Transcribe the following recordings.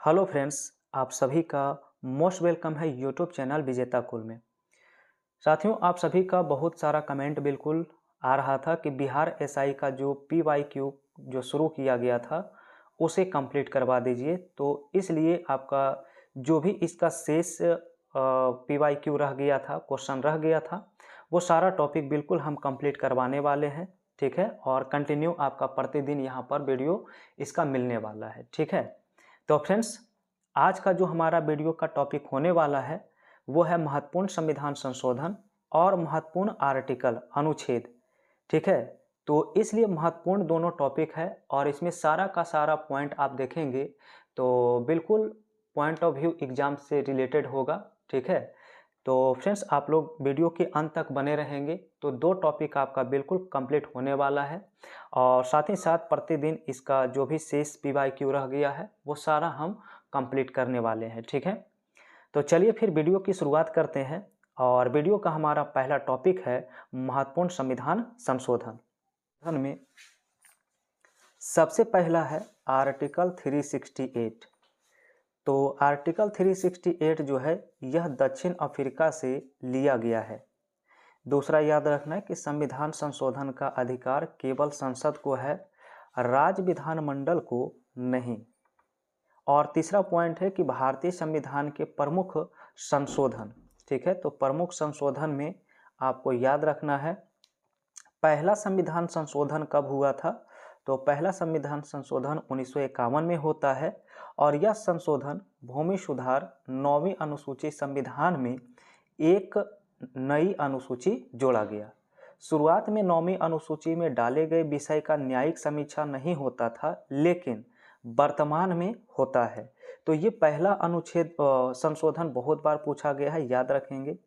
Hello friends, आप सभी का मोस्ट वेलकम है यूट्यूब चैनल विजेता कुल में। साथियों, आप सभी का बहुत सारा कमेंट बिल्कुल आ रहा था कि बिहार एसआई का जो पीवाईक्यू जो शुरू किया गया था उसे कंप्लीट करवा दीजिए। तो इसलिए आपका जो भी इसका शेष पीवाईक्यू रह गया था, क्वेश्चन रह गया था, वो सारा टॉपिक बिल्कुल हम कंप्लीट करवाने वाले हैं। ठीक है, और कंटिन्यू आपका प्रतिदिन यहाँ पर वीडियो इसका मिलने वाला है। ठीक है, तो फ्रेंड्स, आज का जो हमारा वीडियो का टॉपिक होने वाला है वो है महत्वपूर्ण संविधान संशोधन और महत्वपूर्ण आर्टिकल अनुच्छेद। ठीक है, तो इसलिए महत्वपूर्ण दोनों टॉपिक है और इसमें सारा का सारा पॉइंट आप देखेंगे तो बिल्कुल पॉइंट ऑफ व्यू एग्जाम से रिलेटेड होगा। ठीक है, तो फ्रेंड्स, आप लोग वीडियो के अंत तक बने रहेंगे तो दो टॉपिक आपका बिल्कुल कंप्लीट होने वाला है और साथ ही साथ प्रतिदिन इसका जो भी शेष पीवाईक्यू रह गया है वो सारा हम कंप्लीट करने वाले हैं। ठीक है, तो चलिए फिर वीडियो की शुरुआत करते हैं और वीडियो का हमारा पहला टॉपिक है महत्वपूर्ण संविधान संशोधन में सबसे पहला है आर्टिकल 368। तो आर्टिकल 368 जो है यह दक्षिण अफ्रीका से लिया गया है। दूसरा याद रखना है कि संविधान संशोधन का अधिकार केवल संसद को है, राज्य विधानमंडल को नहीं। और तीसरा पॉइंट है कि भारतीय संविधान के प्रमुख संशोधन। ठीक है, तो प्रमुख संशोधन में आपको याद रखना है पहला संविधान संशोधन कब हुआ था। तो पहला संविधान संशोधन 1951 में होता है और यह संशोधन भूमि सुधार 9वीं अनुसूची संविधान में एक नई अनुसूची जोड़ा गया। शुरुआत में 9वीं अनुसूची में डाले गए विषय का न्यायिक समीक्षा नहीं होता था, लेकिन वर्तमान में होता है। तो ये पहला अनुच्छेद संशोधन बहुत बार पूछा गया है, याद रखेंगे।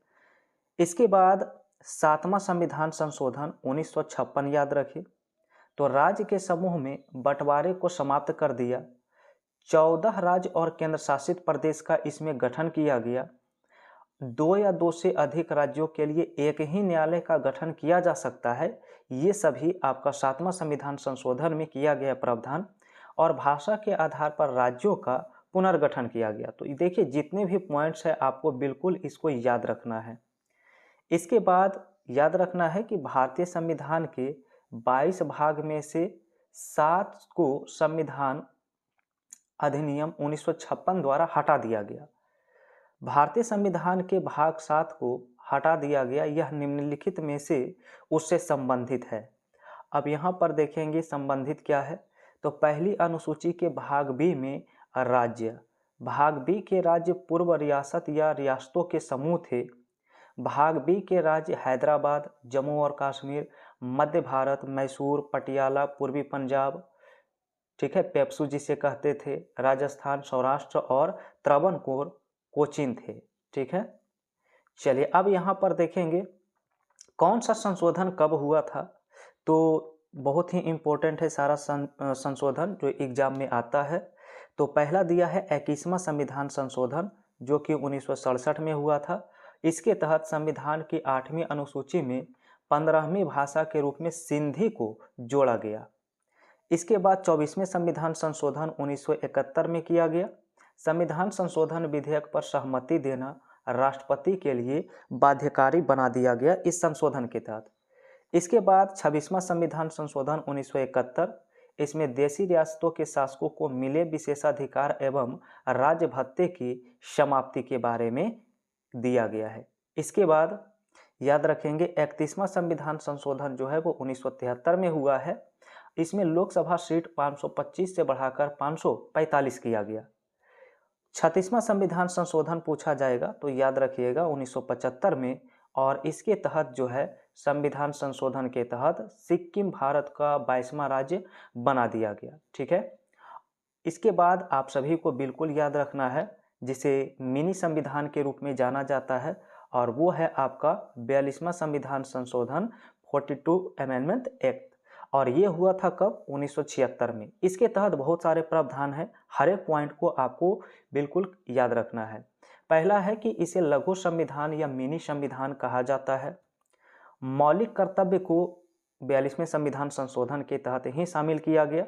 इसके बाद 7वां संविधान संशोधन 1956 याद रखिए। तो राज्य के समूह में बंटवारे को समाप्त कर दिया। 14 राज्य और केंद्र शासित प्रदेश का इसमें गठन किया गया। 2 या 2 से अधिक राज्यों के लिए एक ही न्यायालय का गठन किया जा सकता है। ये सभी आपका 7वां संविधान संशोधन में किया गया प्रावधान। और भाषा के आधार पर राज्यों का पुनर्गठन किया गया। तो देखिए, जितने भी पॉइंट्स हैं आपको बिल्कुल इसको याद रखना है। इसके बाद याद रखना है कि भारतीय संविधान के 22 भाग में से 7 को संविधान अधिनियम 1956 द्वारा हटा दिया गया। भारतीय संविधान के भाग 7 को हटा दिया गया। यह निम्नलिखित में से उससे संबंधित है। अब यहाँ पर देखेंगे संबंधित क्या है। तो पहली अनुसूची के भाग बी में राज्य, भाग बी के राज्य पूर्व रियासत या रियासतों के समूह थे। भाग बी के राज्य हैदराबाद, जम्मू और कश्मीर, मध्य भारत, मैसूर, पटियाला, पूर्वी पंजाब, ठीक है, पेप्सू जिसे कहते थे, राजस्थान, सौराष्ट्र और त्रावणकोर, कोचीन थे। ठीक है, चलिए अब यहाँ पर देखेंगे कौन सा संशोधन कब हुआ था। तो बहुत ही इम्पोर्टेंट है सारा संशोधन जो एग्जाम में आता है। तो पहला दिया है 21वां संविधान संशोधन जो कि 1967 में हुआ था। इसके तहत संविधान की 8वीं अनुसूची में 15वीं भाषा के रूप में सिंधी को जोड़ा गया। इसके बाद 24वें संविधान संशोधन 1971 में किया गया। संविधान संशोधन विधेयक पर सहमति देना राष्ट्रपति के लिए बाध्यकारी बना दिया गया इस संशोधन के तहत। इसके बाद 26वां संविधान संशोधन 1971, इसमें देशी रियासतों के शासकों को मिले विशेषाधिकार एवं राज्य भत्ते की समाप्ति के बारे में दिया गया है। इसके बाद याद रखेंगे 31वां संविधान संशोधन जो है वो 1973 में हुआ है। इसमें लोकसभा सीट 525 से बढ़ाकर 545 किया गया। 36वां संविधान संशोधन पूछा जाएगा तो याद रखिएगा 1975 में, और इसके तहत जो है संविधान संशोधन के तहत सिक्किम भारत का 22वां राज्य बना दिया गया। ठीक है, इसके बाद आप सभी को बिल्कुल याद रखना है जिसे मिनी संविधान के रूप में जाना जाता है, और वो है आपका 42वां संविधान संशोधन 42 अमेंडमेंट एक्ट। और ये हुआ था कब? 1976 में। इसके तहत बहुत सारे प्रावधान हैं, हर एक पॉइंट को आपको बिल्कुल याद रखना है। पहला है कि इसे लघु संविधान या मिनी संविधान कहा जाता है। मौलिक कर्तव्य को 42वें संविधान संशोधन के तहत ही शामिल किया गया।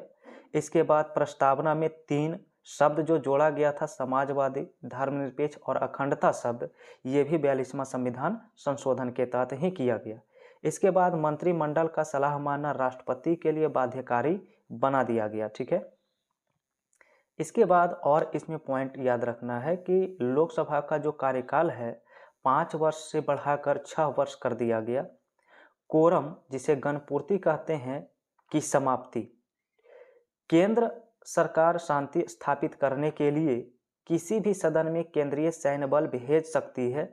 इसके बाद प्रस्तावना में 3 शब्द जो जोड़ा गया था समाजवादी, धर्मनिरपेक्ष और अखंडता शब्द, ये भी 42वां संविधान संशोधन के तहत ही किया गया। इसके बाद मंत्रिमंडल का सलाह मानना राष्ट्रपति के लिए बाध्यकारी बना दिया गया। ठीक है, इसके बाद और इसमें पॉइंट याद रखना है कि लोकसभा का जो कार्यकाल है 5 वर्ष से बढ़ाकर 6 वर्ष कर दिया गया। कोरम, जिसे गणपूर्ति कहते हैं, की समाप्ति। केंद्र सरकार शांति स्थापित करने के लिए किसी भी सदन में केंद्रीय सैन्य बल भेज सकती है।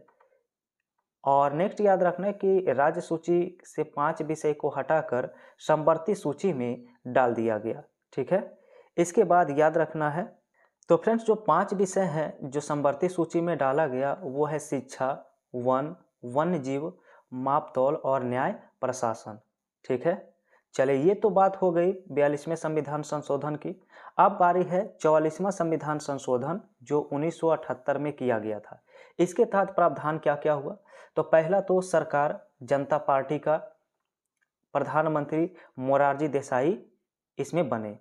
और नेक्स्ट याद रखना है कि राज्य सूची से 5 विषय को हटाकर समवर्ती सूची में डाल दिया गया। ठीक है, इसके बाद याद रखना है, तो फ्रेंड्स जो 5 विषय हैं जो समवर्ती सूची में डाला गया वो है शिक्षा, वन, वन्य जीव, मापतौल और न्याय प्रशासन। ठीक है, चलिए ये तो बात हो गई 42वें संविधान संशोधन की। अब बारी है 44वां संविधान संशोधन जो 1978 में किया गया था। इसके तहत प्रावधान क्या क्या हुआ, तो पहला तो सरकार जनता पार्टी का प्रधानमंत्री मोरारजी देसाई इसमें बने।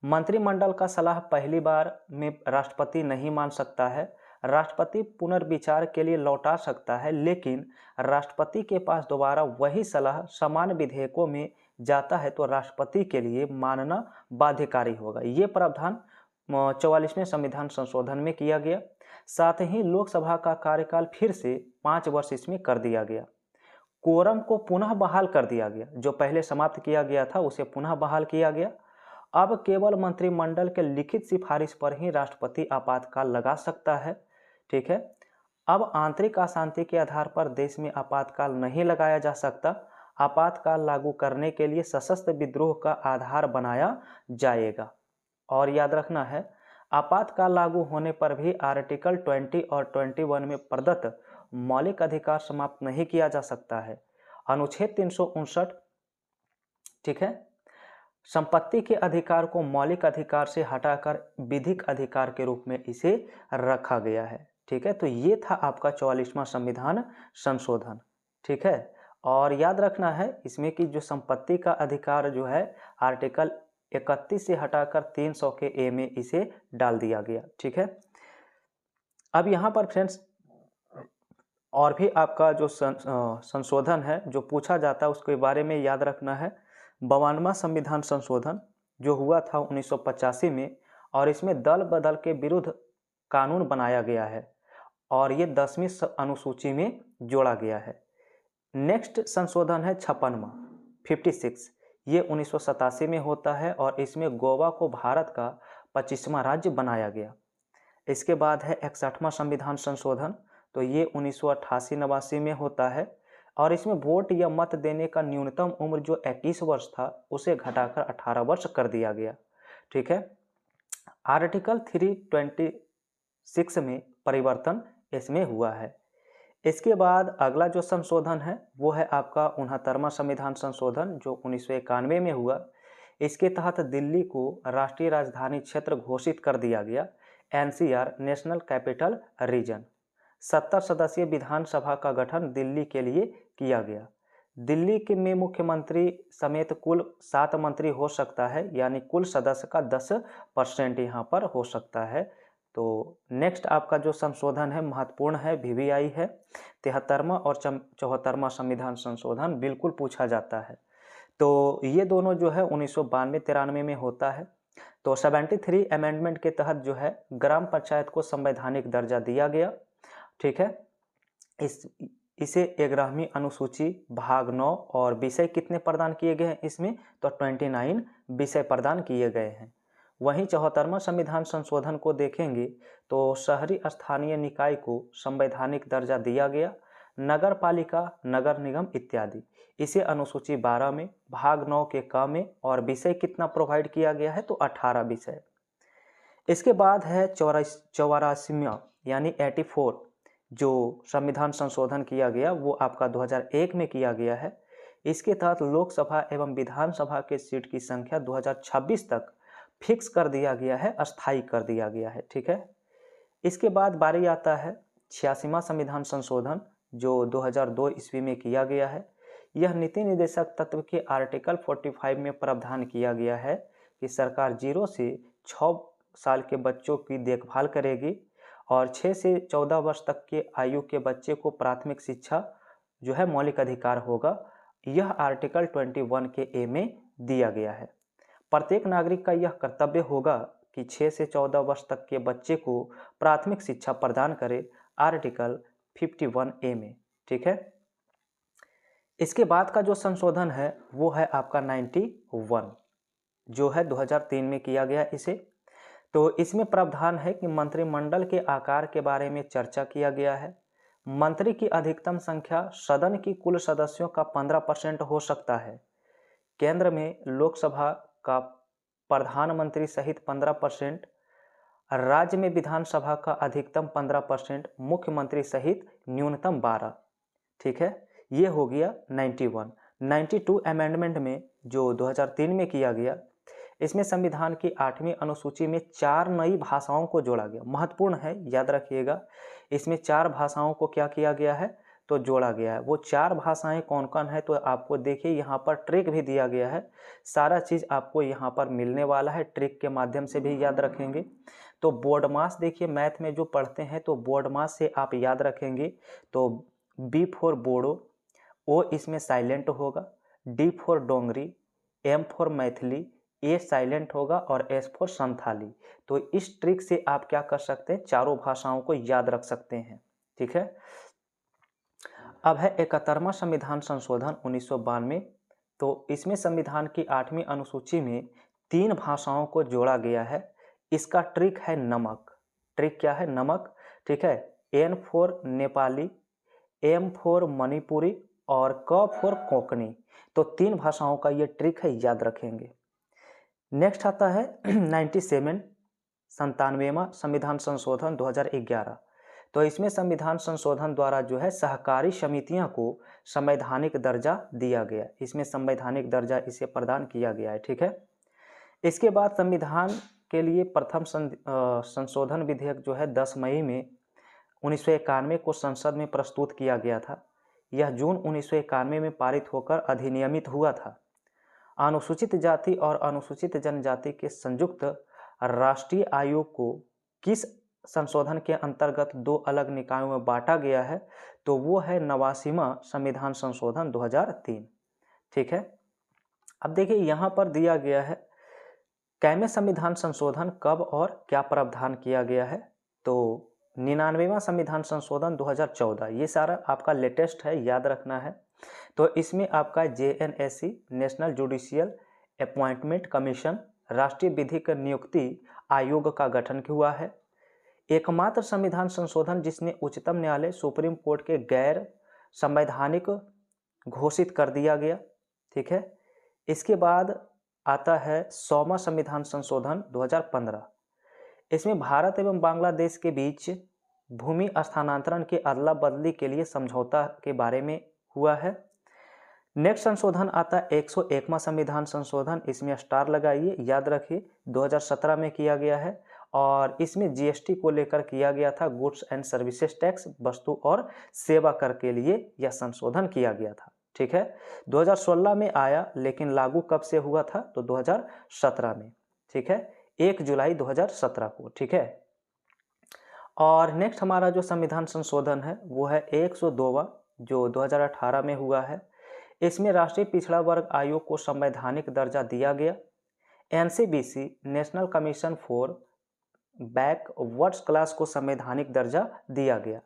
मंत्रिमंडल का सलाह पहली बार में राष्ट्रपति नहीं मान सकता है, राष्ट्रपति पुनर्विचार के लिए लौटा सकता है, लेकिन राष्ट्रपति के पास दोबारा वही सलाह समान विधेयकों में जाता है तो राष्ट्रपति के लिए मानना बाध्यकारी होगा। ये प्रावधान 44वें संविधान संशोधन में किया गया। साथ ही लोकसभा का कार्यकाल फिर से 5 वर्ष इसमें कर दिया गया। कोरम को पुनः बहाल कर दिया गया, जो पहले समाप्त किया गया था उसे पुनः बहाल किया गया। अब केवल मंत्रिमंडल के लिखित सिफारिश पर ही राष्ट्रपति आपातकाल लगा सकता है। ठीक है, अब आंतरिक अशांति के आधार पर देश में आपातकाल नहीं लगाया जा सकता। आपातकाल लागू करने के लिए सशस्त्र विद्रोह का आधार बनाया जाएगा। और याद रखना है, आपातकाल लागू होने पर भी आर्टिकल 20 और 21 में प्रदत्त मौलिक अधिकार समाप्त नहीं किया जा सकता है। अनुच्छेद 359, ठीक है, संपत्ति के अधिकार को मौलिक अधिकार से हटाकर विधिक अधिकार के रूप में इसे रखा गया है। ठीक है, तो ये था आपका 44वां संविधान संशोधन। ठीक है, और याद रखना है इसमें कि जो संपत्ति का अधिकार जो है आर्टिकल 31 से हटाकर 300 के ए में इसे डाल दिया गया। ठीक है, अब यहाँ पर फ्रेंड्स और भी आपका जो संशोधन है जो पूछा जाता है उसके बारे में याद रखना है। 52वां संविधान संशोधन जो हुआ था 1985 में, और इसमें दल बदल के विरुद्ध कानून बनाया गया है और ये 10वीं अनुसूची में जोड़ा गया है। नेक्स्ट संशोधन है 56वां 56, ये 1987 में होता है और इसमें गोवा को भारत का 25वां राज्य बनाया गया। इसके बाद है 61वां संविधान संशोधन, तो ये 1988-89 में होता है और इसमें वोट या मत देने का न्यूनतम उम्र जो 21 वर्ष था उसे घटाकर 18 वर्ष कर दिया गया। ठीक है, आर्टिकल 326 में परिवर्तन इसमें हुआ है। इसके बाद अगला जो संशोधन है वो है आपका 69वां संविधान संशोधन जो 1991 में हुआ। इसके तहत दिल्ली को राष्ट्रीय राजधानी क्षेत्र घोषित कर दिया गया, NCR नेशनल कैपिटल रीजन। 70 सदस्यीय विधानसभा का गठन दिल्ली के लिए किया गया। दिल्ली के में मुख्यमंत्री समेत कुल 7 मंत्री हो सकता है, यानी कुल सदस्य का 10% यहाँ पर हो सकता है। तो नेक्स्ट आपका जो संशोधन है महत्वपूर्ण है, VVI है। 73वां और 74वां संविधान संशोधन बिल्कुल पूछा जाता है। तो ये दोनों जो है 1992-93 में होता है। तो 73 अमेंडमेंट के तहत जो है ग्राम पंचायत को संवैधानिक दर्जा दिया गया। ठीक है, इसे 11वीं अनुसूची भाग 9 और विषय कितने प्रदान किए गए हैं इसमें, तो 29 विषय प्रदान किए गए हैं। वहीं 74वां संविधान संशोधन को देखेंगे तो शहरी स्थानीय निकाय को संवैधानिक दर्जा दिया गया, नगर पालिका, नगर निगम इत्यादि। इसे अनुसूची 12 में भाग 9 के क में और विषय कितना प्रोवाइड किया गया है, तो 18 विषय। इसके बाद है 84वां यानी 84 जो संविधान संशोधन किया गया वो आपका 2001 में किया गया है। इसके तहत लोकसभा एवं विधानसभा के सीट की संख्या 2026 तक फिक्स कर दिया गया है, अस्थायी कर दिया गया है। ठीक है, इसके बाद बारी आता है 86वां संविधान संशोधन जो 2002 ईस्वी में किया गया है। यह नीति निर्देशक तत्व के आर्टिकल 45 में प्रावधान किया गया है कि सरकार 0 से 6 साल के बच्चों की देखभाल करेगी और 6 से 14 वर्ष तक के आयु के बच्चे को प्राथमिक शिक्षा जो है मौलिक अधिकार होगा। यह आर्टिकल 21 के ए में दिया गया है। प्रत्येक नागरिक का यह कर्तव्य होगा कि 6 से 14 वर्ष तक के बच्चे को प्राथमिक शिक्षा प्रदान करे, आर्टिकल 51 ए में। ठीक है। इसके बाद का जो संशोधन है वो है आपका 91 जो है 2003 में किया गया इसे। तो इसमें प्रावधान है कि मंत्रिमंडल के आकार के बारे में चर्चा किया गया है। मंत्री की अधिकतम संख्या सदन की कुल सदस्यों का 15% हो सकता है। केंद्र में लोकसभा का प्रधानमंत्री सहित 15%, राज्य में विधानसभा का अधिकतम 15%, मुख्यमंत्री सहित न्यूनतम 12। ठीक है, ये हो गया 91। 92 अमेंडमेंट में जो 2003 में किया गया, इसमें संविधान की 8वीं अनुसूची में 4 नई भाषाओं को जोड़ा गया। महत्वपूर्ण है, याद रखिएगा, इसमें 4 भाषाओं को क्या किया गया है तो जोड़ा गया है। वो 4 भाषाएं कौन कौन है तो आपको देखिए यहाँ पर ट्रिक भी दिया गया है। सारा चीज़ आपको यहाँ पर मिलने वाला है, ट्रिक के माध्यम से भी याद रखेंगे। तो बोर्ड मास देखिए, मैथ में जो पढ़ते हैं तो बोर्ड मास से आप याद रखेंगे। तो बी फॉर बोडो, ओ इसमें साइलेंट होगा, D for Dogri, M for Maithili, A silent होगा और एस फॉर संथाली। तो इस ट्रिक से आप क्या कर सकते हैं, चारों भाषाओं को याद रख सकते हैं। ठीक है। अब है 71वां संविधान संशोधन 1992। तो इसमें संविधान की 8वीं अनुसूची में 3 भाषाओं को जोड़ा गया है। इसका ट्रिक है नमक। ट्रिक क्या है, नमक। ठीक है, N for Nepali, M for Manipuri और क फॉर कोंकणी। तो 3 भाषाओं का ये ट्रिक है, याद रखेंगे। नेक्स्ट आता है 97वां संविधान संशोधन 2011। तो इसमें संविधान संशोधन द्वारा जो है सहकारी समितियां को संवैधानिक दर्जा दिया गया। इसमें संवैधानिक दर्जा इसे प्रदान किया गया है। ठीक है। इसके बाद संविधान के लिए प्रथम संशोधन विधेयक जो है 10 मई में 1991 को संसद में प्रस्तुत किया गया था। यह जून 1991 में पारित होकर अधिनियमित हुआ था। अनुसूचित जाति और अनुसूचित जनजाति के संयुक्त राष्ट्रीय आयोग को किस संशोधन के अंतर्गत 2 अलग निकायों में बांटा गया है तो वो है 89वां संविधान संशोधन 2003। ठीक है। अब देखिए यहाँ पर दिया गया है कैमे संविधान संशोधन कब और क्या प्रावधान किया गया है। तो 99वां संविधान संशोधन 2014, ये सारा आपका लेटेस्ट है, याद रखना है। तो इसमें आपका JNSC national judicial appointment commission राष्ट्रीय विधिक नियुक्ति आयोग का गठन हुआ है। एकमात्र संविधान संशोधन जिसने उच्चतम न्यायालय सुप्रीम कोर्ट के गैर संवैधानिक घोषित कर दिया गया। ठीक है। इसके बाद आता है 100वां संविधान संशोधन 2015। इसमें भारत एवं बांग्लादेश के बीच भूमि स्थानांतरण के अदला बदली के लिए समझौता के बारे में हुआ है। नेक्स्ट संशोधन आता है 101वां संविधान संशोधन। इसमें स्टार लगाइए, याद रखिए, 2017 में किया गया है और इसमें GST को लेकर किया गया था, गुड्स एंड सर्विसेज टैक्स, वस्तु और सेवा कर के लिए यह संशोधन किया गया था। ठीक है। 2016 में आया लेकिन लागू कब से हुआ था तो 2017 में। ठीक है, 1 जुलाई 2017 को। ठीक है। और नेक्स्ट हमारा जो संविधान संशोधन है वो है 102वां जो 2018 में हुआ है। इसमें राष्ट्रीय पिछड़ा वर्ग आयोग को संवैधानिक दर्जा दिया गया। NCBC national commission for backwards class को संवैधानिक दर्जा दिया गया।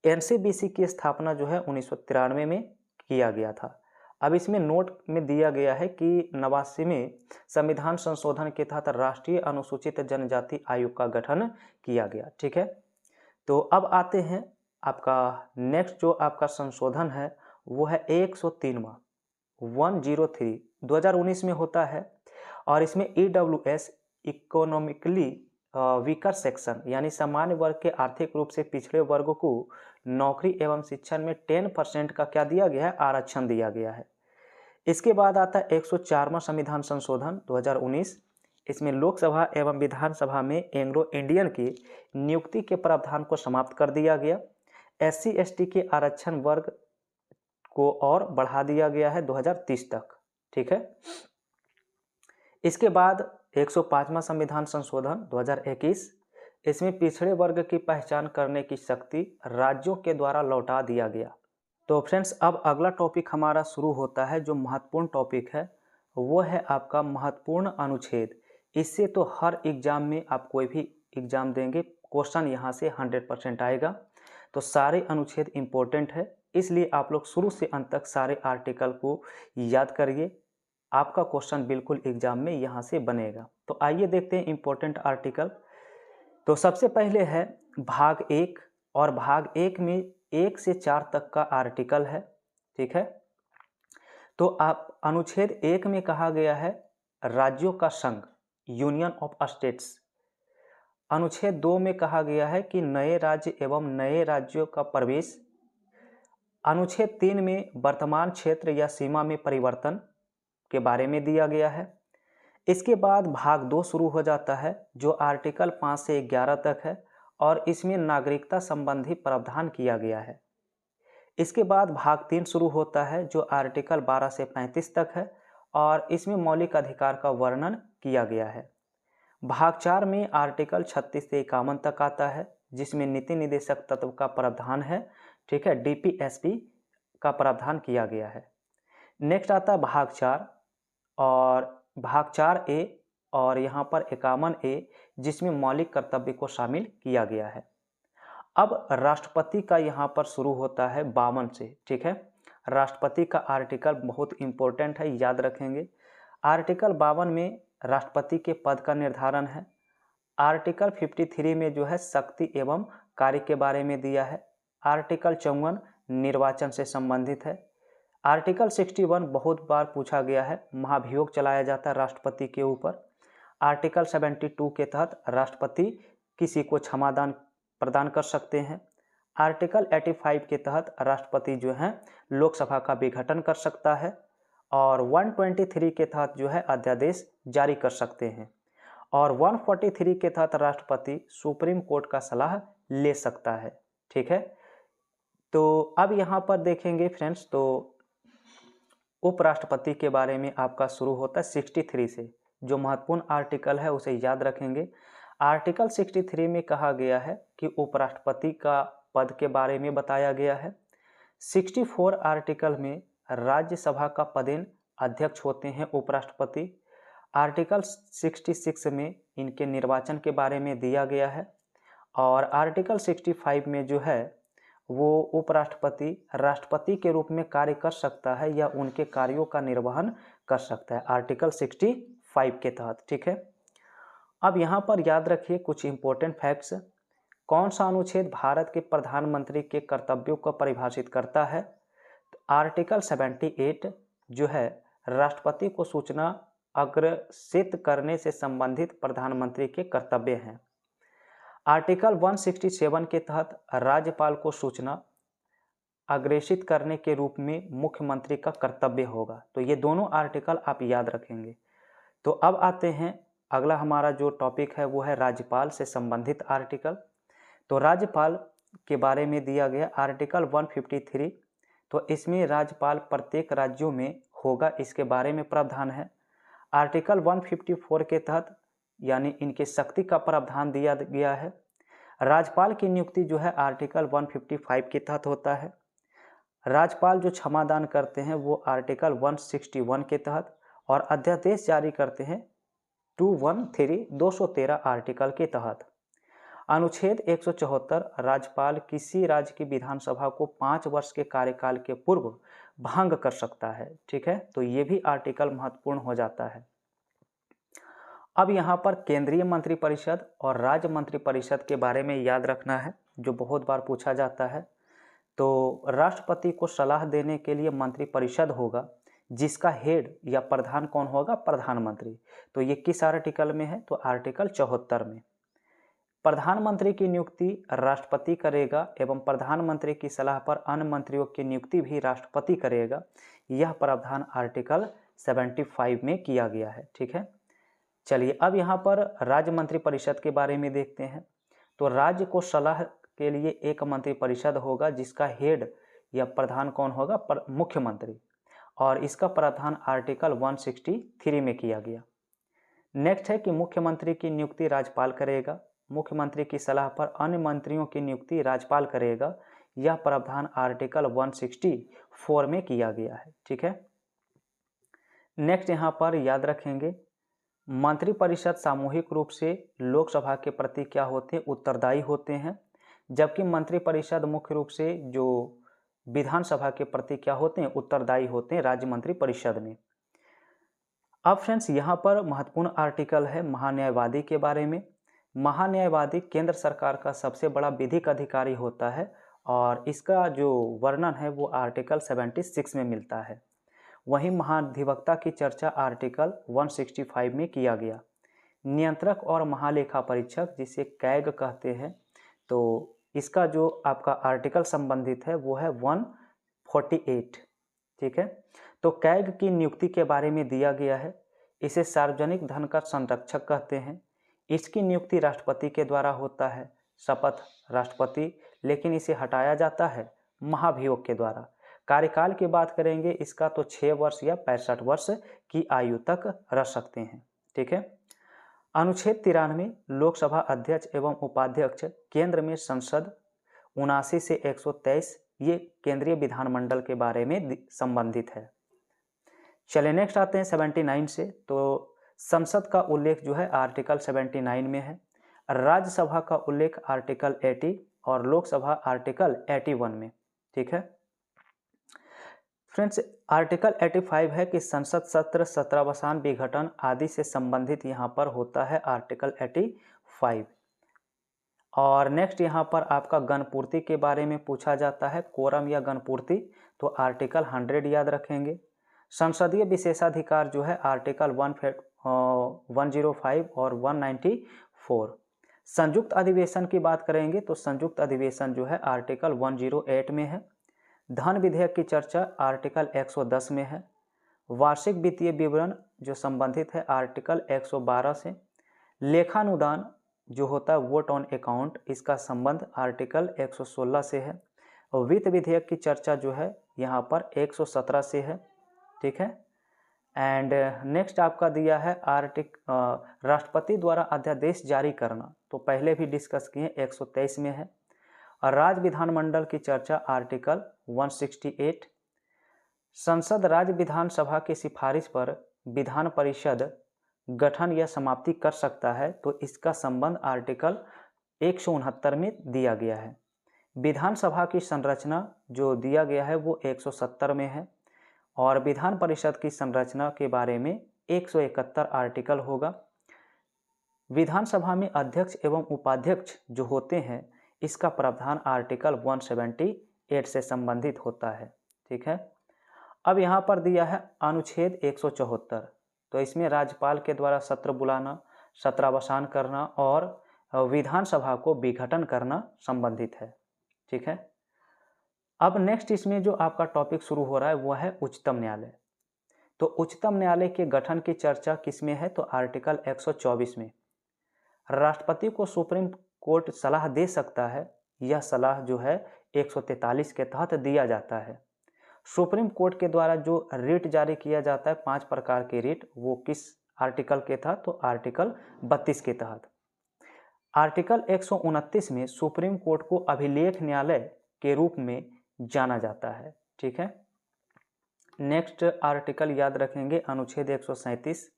NCBC की स्थापना जो है 1993 में किया गया था। अब इसमें नोट में दिया गया है कि 89वें संविधान संशोधन के तहत राष्ट्रीय अनुसूचित जनजाति आयोग का गठन किया गया। ठीक है। तो अब आते हैं आपका नेक्स्ट जो आपका संशोधन है वो है 103वां 103 2019 में होता है और इसमें EWS इकोनॉमिकली वीकर सेक्शन यानी सामान्य वर्ग के आर्थिक रूप से पिछड़े वर्ग को नौकरी एवं शिक्षण में 10% का क्या दिया गया है, आरक्षण दिया गया है। इसके बाद आता है 104वां संविधान संशोधन 2019। इसमें लोकसभा एवं विधानसभा में एंग्लो इंडियन की नियुक्ति के प्रावधान को समाप्त कर दिया गया। SC ST के आरक्षण वर्ग को और बढ़ा दिया गया है 2030 तक। ठीक है। इसके बाद 105वां संविधान संशोधन 2021, इसमें पिछड़े वर्ग की पहचान करने की शक्ति राज्यों के द्वारा लौटा दिया गया। तो फ्रेंड्स, अब अगला टॉपिक हमारा शुरू होता है। जो महत्वपूर्ण टॉपिक है वो है आपका महत्वपूर्ण अनुच्छेद। इससे तो हर एग्जाम में आप कोई भी एग्जाम देंगे, क्वेश्चन यहाँ से 100% आएगा। तो सारे अनुच्छेद इम्पोर्टेंट है, इसलिए आप लोग शुरू से अंत तक सारे आर्टिकल को याद करिए। आपका क्वेश्चन बिल्कुल एग्जाम में यहाँ से बनेगा। तो आइए देखते हैं इम्पोर्टेंट आर्टिकल। तो सबसे पहले है भाग 1, और भाग 1 में 1 से 4 तक का आर्टिकल है। ठीक है, तो आप अनुच्छेद 1 में कहा गया है राज्यों का संघ, यूनियन ऑफ स्टेट्स। अनुच्छेद 2 में कहा गया है कि नए राज्य एवं नए राज्यों का प्रवेश। अनुच्छेद 3 में वर्तमान क्षेत्र या सीमा में परिवर्तन के बारे में दिया गया है। इसके बाद भाग 2 शुरू हो जाता है, जो आर्टिकल 5 से 11 तक है, और इसमें नागरिकता संबंधी प्रावधान किया गया है। इसके बाद भाग 3 शुरू होता है, जो आर्टिकल 12 से 35 तक है, और इसमें मौलिक अधिकार का वर्णन किया गया है। भाग 4 में आर्टिकल 36 से 51 तक आता है, जिसमें नीति निदेशक तत्व का प्रावधान है। ठीक है, DPSP का प्रावधान किया गया है। नेक्स्ट आता है भाग 4, और भाग 4A, और यहाँ पर 51A, जिसमें मौलिक कर्तव्य को शामिल किया गया है। अब राष्ट्रपति का यहाँ पर शुरू होता है 52 से। ठीक है, राष्ट्रपति का आर्टिकल बहुत इंपॉर्टेंट है, याद रखेंगे। आर्टिकल 52 में राष्ट्रपति के पद का निर्धारण है। आर्टिकल 53 में जो है शक्ति एवं कार्य के बारे में दिया है। आर्टिकल 54 निर्वाचन से संबंधित है। आर्टिकल 61 बहुत बार पूछा गया है, महाभियोग चलाया जाता है राष्ट्रपति के ऊपर। आर्टिकल 72 के तहत राष्ट्रपति किसी को क्षमादान प्रदान कर सकते हैं। आर्टिकल 85 के तहत राष्ट्रपति जो है लोकसभा का विघटन कर सकता है, और 123 के तहत जो है अध्यादेश जारी कर सकते हैं, और 143 के तहत राष्ट्रपति सुप्रीम कोर्ट का सलाह ले सकता है। ठीक है, तो अब यहाँ पर देखेंगे फ्रेंड्स, तो उपराष्ट्रपति के बारे में आपका शुरू होता है 63 से। जो महत्वपूर्ण आर्टिकल है उसे याद रखेंगे। आर्टिकल 63 में कहा गया है कि उपराष्ट्रपति का पद के बारे में बताया गया है। 64 आर्टिकल में राज्यसभा का पदेन अध्यक्ष होते हैं उपराष्ट्रपति। आर्टिकल 66 में इनके निर्वाचन के बारे में दिया गया है, और आर्टिकल 65 में जो है वो उपराष्ट्रपति राष्ट्रपति के रूप में कार्य कर सकता है या उनके कार्यों का निर्वहन कर सकता है, आर्टिकल 65 के तहत। ठीक है, अब यहाँ पर याद रखिए कुछ इंपॉर्टेंट फैक्ट्स। कौन सा अनुच्छेद भारत के प्रधानमंत्री के कर्तव्यों को परिभाषित करता है? तो आर्टिकल 78 जो है राष्ट्रपति को सूचना अग्रेषित करने से संबंधित प्रधानमंत्री के कर्तव्य हैं। आर्टिकल 167 के तहत राज्यपाल को सूचना अग्रेषित करने के रूप में मुख्यमंत्री का कर्तव्य होगा। तो ये दोनों आर्टिकल आप याद रखेंगे। तो अब आते हैं, अगला हमारा जो टॉपिक है वो है राज्यपाल से संबंधित आर्टिकल। तो राज्यपाल के बारे में दिया गया आर्टिकल 153। तो इसमें राज्यपाल प्रत्येक राज्यों में होगा, इसके बारे में प्रावधान है। आर्टिकल 154 के तहत यानी इनके शक्ति का प्रावधान दिया गया है। राज्यपाल की नियुक्ति जो है आर्टिकल 155 के तहत होता है। राज्यपाल जो क्षमादान करते हैं वो आर्टिकल 161 के तहत, और अध्यादेश जारी करते हैं 213 आर्टिकल के तहत। अनुच्छेद 174 राज्यपाल किसी राज्य की विधानसभा को 5 वर्ष के कार्यकाल के पूर्व भंग कर सकता है। ठीक है, तो ये भी आर्टिकल महत्वपूर्ण हो जाता है। अब यहाँ पर केंद्रीय मंत्रिपरिषद और राज्य मंत्रिपरिषद के बारे में याद रखना है, जो बहुत बार पूछा जाता है। तो राष्ट्रपति को सलाह देने के लिए मंत्रिपरिषद होगा, जिसका हेड या प्रधान कौन होगा? प्रधानमंत्री। तो ये किस आर्टिकल में है? तो आर्टिकल 74 में। प्रधानमंत्री की नियुक्ति राष्ट्रपति करेगा, एवं प्रधानमंत्री की सलाह पर अन्य मंत्रियों की नियुक्ति भी राष्ट्रपति करेगा। यह प्रावधान आर्टिकल 75 में किया गया है। ठीक है, चलिए अब यहाँ पर राज्य मंत्रिपरिषद के बारे में देखते हैं। तो राज्य को सलाह के लिए एक मंत्रिपरिषद होगा, जिसका हेड या प्रधान कौन होगा? मुख्यमंत्री, और इसका प्रावधान आर्टिकल 163 में किया गया। नेक्स्ट है कि मुख्यमंत्री की नियुक्ति राज्यपाल करेगा, मुख्यमंत्री की सलाह पर अन्य मंत्रियों की नियुक्ति राज्यपाल करेगा। यह प्रावधान आर्टिकल 164 में किया गया है। ठीक है। नेक्स्ट यहाँ पर याद रखेंगे, मंत्रिपरिषद सामूहिक रूप से लोकसभा के प्रति क्या होते हैं, उत्तरदायी होते हैं, जबकि मंत्रिपरिषद मुख्य रूप से जो विधानसभा के प्रति क्या होते हैं, उत्तरदायी होते हैं राज्य मंत्रिपरिषद में। अब फ्रेंड्स यहाँ पर महत्वपूर्ण आर्टिकल है महान्यायवादी के बारे में। महान्यायवादी केंद्र सरकार का सबसे बड़ा विधिक अधिकारी होता है और इसका जो वर्णन है वो आर्टिकल 76 में मिलता है। वहीं महाधिवक्ता की चर्चा आर्टिकल 165 में किया गया। नियंत्रक और महालेखा परीक्षक जिसे कैग कहते हैं, तो इसका जो आपका आर्टिकल संबंधित है वो है 148। ठीक है। तो कैग की नियुक्ति के बारे में दिया गया है। इसे सार्वजनिक धन का संरक्षक कहते हैं। इसकी नियुक्ति राष्ट्रपति के द्वारा होता है, शपथ राष्ट्रपति, लेकिन इसे हटाया जाता है महाभियोग के द्वारा। कार्यकाल की बात करेंगे इसका तो 6 वर्ष या 65 वर्ष की आयु तक रह सकते हैं। ठीक है। अनुच्छेद 93 लोकसभा अध्यक्ष एवं उपाध्यक्ष केंद्र में संसद 79 से 123 ये केंद्रीय विधानमंडल के बारे में संबंधित है। चलिए नेक्स्ट आते हैं 79 से। तो संसद का उल्लेख जो है आर्टिकल 79 में है, राज्यसभा का उल्लेख आर्टिकल 80 और लोकसभा आर्टिकल 81 में। ठीक है फ्रेंड्स, आर्टिकल 85 है कि संसद सत्र, सत्रावसान, विघटन आदि से संबंधित यहाँ पर होता है आर्टिकल 85। और नेक्स्ट यहाँ पर आपका गणपूर्ति के बारे में पूछा जाता है, कोरम या गणपूर्ति, तो आर्टिकल 100 याद रखेंगे। संसदीय विशेषाधिकार जो है आर्टिकल 105 और 194। संयुक्त अधिवेशन की बात करेंगे तो संयुक्त अधिवेशन जो है आर्टिकल 108 में है। धन विधेयक की चर्चा आर्टिकल 110 में है। वार्षिक वित्तीय विवरण जो संबंधित है आर्टिकल 112 से। लेखानुदान जो होता है वोट ऑन अकाउंट, इसका संबंध आर्टिकल 116 से है। और वित्त विधेयक की चर्चा जो है यहाँ पर 117 से है। ठीक है। एंड नेक्स्ट आपका दिया है राष्ट्रपति द्वारा अध्यादेश जारी करना, तो पहले भी डिस्कस किए 123 में है। और राज्य विधानमंडल की चर्चा आर्टिकल 168। संसद राज्य विधानसभा की सिफारिश पर विधान परिषद गठन या समाप्ति कर सकता है, तो इसका संबंध आर्टिकल 169 में दिया गया है। विधानसभा की संरचना जो दिया गया है वो 170 में है और विधान परिषद की संरचना के बारे में 171 आर्टिकल होगा। विधानसभा में अध्यक्ष एवं उपाध्यक्ष जो होते हैं इसका प्रावधान आर्टिकल 178 से संबंधित होता है। ठीक है। अब यहाँ पर दिया है अनुच्छेद 174, तो इसमें राज्यपाल के द्वारा सत्र बुलाना, सत्रावसान करना और विधानसभा को विघटन करना संबंधित है। ठीक है। अब नेक्स्ट इसमें जो आपका टॉपिक शुरू हो रहा है वो है उच्चतम न्यायालय। तो उच्चतम न्यायालय के गठन की चर्चा किसमें है, तो आर्टिकल 124 में। राष्ट्रपति को सुप्रीम कोर्ट सलाह दे सकता है, यह सलाह जो है 143 के तहत दिया जाता है। सुप्रीम कोर्ट के द्वारा जो रिट जारी किया जाता है 5 प्रकार के रिट, वो किस आर्टिकल के तहत, तो आर्टिकल 32 के तहत। आर्टिकल 129 में सुप्रीम कोर्ट को अभिलेख न्यायालय के रूप में जाना जाता है। ठीक है। नेक्स्ट आर्टिकल याद रखेंगे अनुच्छेद 137।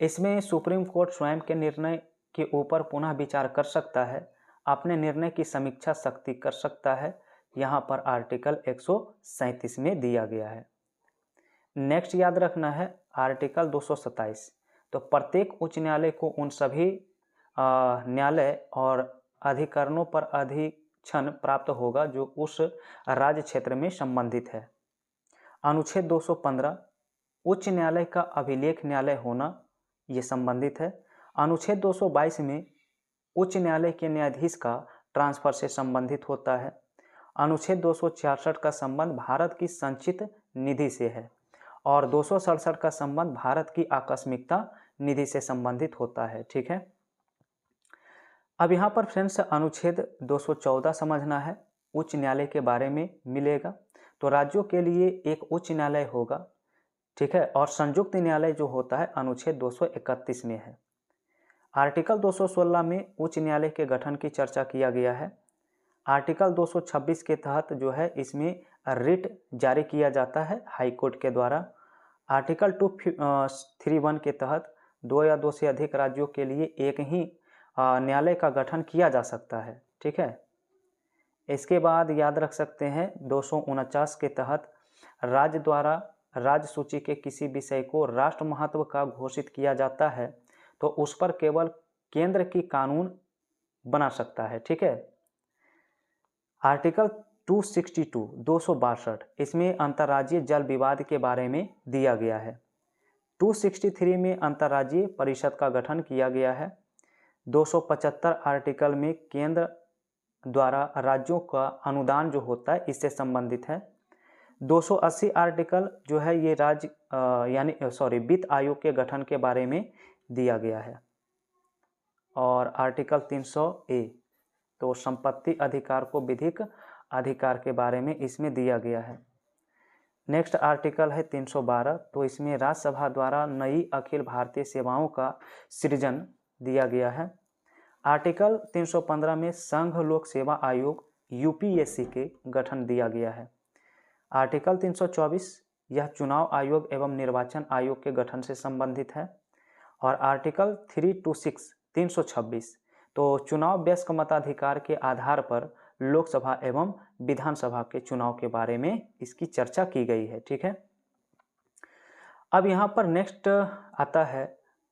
इसमें सुप्रीम कोर्ट स्वयं के निर्णय के ऊपर पुनः विचार कर सकता है, अपने निर्णय की समीक्षा शक्ति कर सकता है, यहाँ पर आर्टिकल 137 में दिया गया है। नेक्स्ट याद रखना है आर्टिकल 227। तो प्रत्येक उच्च न्यायालय को उन सभी न्यायालय और अधिकरणों पर अधिक्षण प्राप्त होगा जो उस राज्य क्षेत्र में संबंधित है। अनुच्छेद 215 उच्च न्यायालय का अभिलेख न्यायालय होना ये संबंधित है। अनुच्छेद 222 में उच्च न्यायालय के न्यायाधीश का ट्रांसफर से संबंधित होता है। अनुच्छेद 266 का संबंध भारत की संचित निधि से है और 267 का संबंध भारत की आकस्मिकता निधि से संबंधित होता है। ठीक है। अब यहाँ पर फ्रेंड्स अनुच्छेद 214 समझना है, उच्च न्यायालय के बारे में मिलेगा। तो राज्यों के लिए एक उच्च न्यायालय होगा। ठीक है। और संयुक्त न्यायालय जो होता है अनुच्छेद 231 में है। आर्टिकल 216 में उच्च न्यायालय के गठन की चर्चा किया गया है। आर्टिकल 226 के तहत जो है इसमें रिट जारी किया जाता है हाई कोर्ट के द्वारा। आर्टिकल 231 के तहत 2 या 2 से अधिक राज्यों के लिए एक ही न्यायालय का गठन किया जा सकता है। ठीक है। इसके बाद याद रख सकते हैं 249 के तहत राज्य द्वारा राज्य सूची के किसी विषय को राष्ट्र महत्व का घोषित किया जाता है तो उस पर केवल केंद्र की कानून बना सकता है। ठीक है। आर्टिकल 262 इसमें अंतर्राज्यीय जल विवाद के बारे में दिया गया है। 263 में अंतर्राज्यीय परिषद का गठन किया गया है। 275 आर्टिकल में केंद्र द्वारा राज्यों का अनुदान जो होता है इससे संबंधित है। 280 आर्टिकल जो है ये राज्य वित्त आयोग के गठन के बारे में दिया गया है। और आर्टिकल 300A तो संपत्ति अधिकार को विधिक अधिकार के बारे में इसमें दिया गया है। नेक्स्ट आर्टिकल है 312 तो इसमें राज्यसभा द्वारा नई अखिल भारतीय सेवाओं का सृजन दिया गया है। आर्टिकल 315 में संघ लोक सेवा आयोग UPSC के गठन दिया गया है। आर्टिकल 324 यह चुनाव आयोग एवं निर्वाचन आयोग के गठन से संबंधित है। और आर्टिकल 326 तो चुनाव वयस्क मताधिकार के आधार पर लोकसभा एवं विधानसभा के चुनाव के बारे में इसकी चर्चा की गई है। ठीक है। अब यहाँ पर नेक्स्ट आता है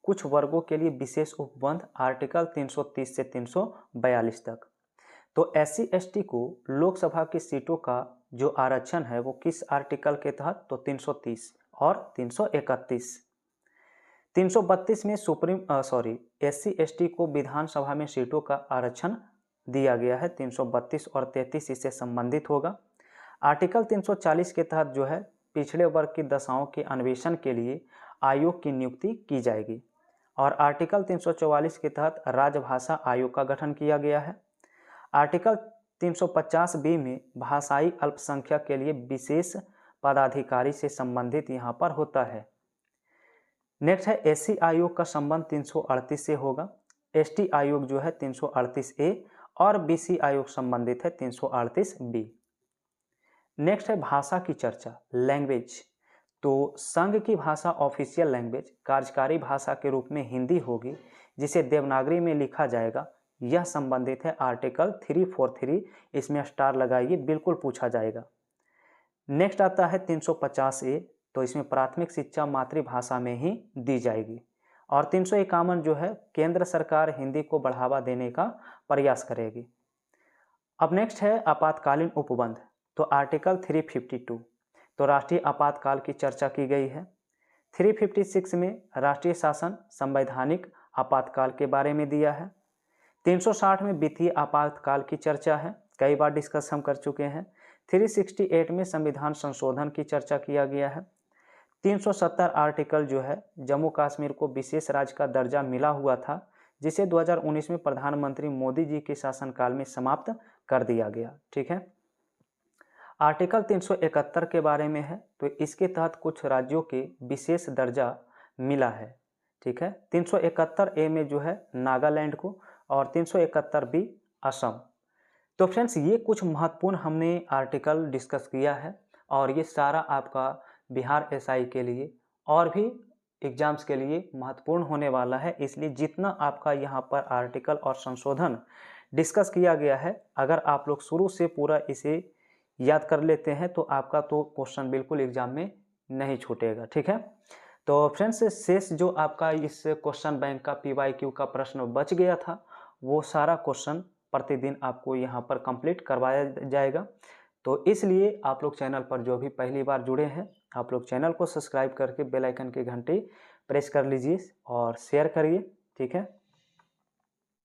कुछ वर्गों के लिए विशेष उपबंध आर्टिकल 330 से 342 तक। तो SC ST को लोकसभा की सीटों का जो आरक्षण है वो किस आर्टिकल के तहत, तो 330 और 331। 332 में SC ST को विधानसभा में सीटों का आरक्षण दिया गया है। 332 और 33 इससे संबंधित होगा। आर्टिकल 340 के तहत जो है पिछड़े वर्ग की दशाओं के अन्वेषण के लिए आयोग की नियुक्ति की जाएगी। और आर्टिकल 344 के तहत राजभाषा आयोग का गठन किया गया है। आर्टिकल 350B में भाषाई अल्पसंख्यक के लिए विशेष पदाधिकारी से संबंधित यहाँ पर होता है। नेक्स्ट है SC आयोग का संबंध 338 से होगा। ST आयोग जो है 338A और BC आयोग संबंधित है 338B। नेक्स्ट है भाषा की चर्चा, लैंग्वेज। तो संघ की भाषा ऑफिशियल लैंग्वेज कार्यकारी भाषा के रूप में हिंदी होगी जिसे देवनागरी में लिखा जाएगा। यह संबंधित है आर्टिकल 343। इसमें स्टार लगाइए, बिल्कुल पूछा जाएगा। नेक्स्ट आता है 350A तो इसमें प्राथमिक शिक्षा मातृभाषा में ही दी जाएगी। और 351 जो है केंद्र सरकार हिंदी को बढ़ावा देने का प्रयास करेगी। अब नेक्स्ट है आपातकालीन उपबंध। तो आर्टिकल 352 तो राष्ट्रीय आपातकाल की चर्चा की गई है। 356 में राष्ट्रीय शासन संवैधानिक आपातकाल के बारे में दिया है। 360 में वित्तीय आपातकाल की चर्चा है, कई बार डिस्कस हम कर चुके हैं। 368 में संविधान संशोधन की चर्चा किया गया है। 370 आर्टिकल जो है जम्मू कश्मीर को विशेष राज्य का दर्जा मिला हुआ था जिसे 2019 में प्रधानमंत्री मोदी जी के शासनकाल में समाप्त कर दिया गया। ठीक है। आर्टिकल 371 के बारे में है तो इसके तहत कुछ राज्यों के विशेष दर्जा मिला है। ठीक है। 371A में जो है नागालैंड को और 371B असम। तो फ्रेंड्स ये कुछ महत्वपूर्ण हमने आर्टिकल डिस्कस किया है और ये सारा आपका बिहार SI के लिए और भी एग्जाम्स के लिए महत्वपूर्ण होने वाला है। इसलिए जितना आपका यहाँ पर आर्टिकल और संशोधन डिस्कस किया गया है अगर आप लोग शुरू से पूरा इसे याद कर लेते हैं तो आपका तो क्वेश्चन बिल्कुल एग्जाम में नहीं छूटेगा। ठीक है। तो फ्रेंड्स शेष जो आपका इस क्वेश्चन बैंक का PYQ का प्रश्न बच गया था वो सारा क्वेश्चन प्रतिदिन आपको यहाँ पर कंप्लीट करवाया जाएगा। तो इसलिए आप लोग चैनल पर जो भी पहली बार जुड़े हैं आप लोग चैनल को सब्सक्राइब करके बेल आइकन की घंटी प्रेस कर लीजिए और शेयर करिए। ठीक है।